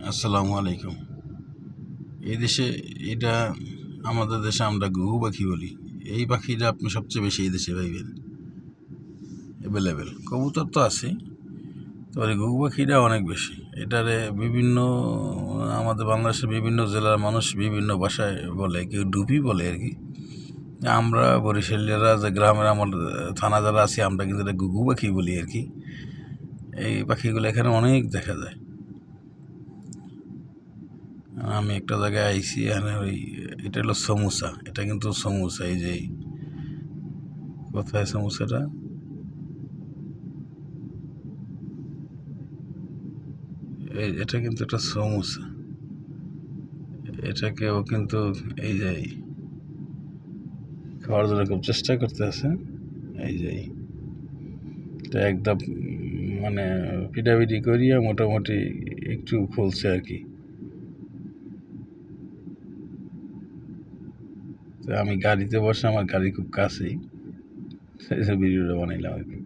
আসসালামু আলাইকুম। এই দেশে এটা আমাদের দেশে আমরা ঘুঘু পাখি বলি। এই পাখিটা আপনি সবচেয়ে বেশি এই দেশে পাইবেন অ্যাভেলেবেল। কবুতর তো আছে, তবে ঘুঘু পাখিটা অনেক বেশি। এটারে বিভিন্ন আমাদের বাংলাদেশের বিভিন্ন জেলার মানুষ বিভিন্ন ভাষায় বলে, কেউ ডুবি বলে আর কি। আমরা বরিশালীরা যে গ্রামের আমার থানা যারা আছি আমরা কিন্তু এটা ঘুঘু পাখি বলি আর কি। এই পাখিগুলো এখানে অনেক দেখা যায়। আমি একটা জায়গায় আইছি, এখানে এটা হলো সমুসা, এটা কিন্তু সমুসা। এই যে কোথায় সমুসাটা, এটা কিন্তু একটা সমুসা। এটাকেও কিন্তু এই যে খাওয়ার জন্য খুব চেষ্টা করতে আছে। এই যে এটা একদম মানে পিটাপিটি করিয়া মোটামুটি একটু খুলছে আর কি। তো আমি গাড়িতে বসে, আমার গাড়ি খুব কাছেই, সেই ভিডিওটা বানাইলাম আর কি।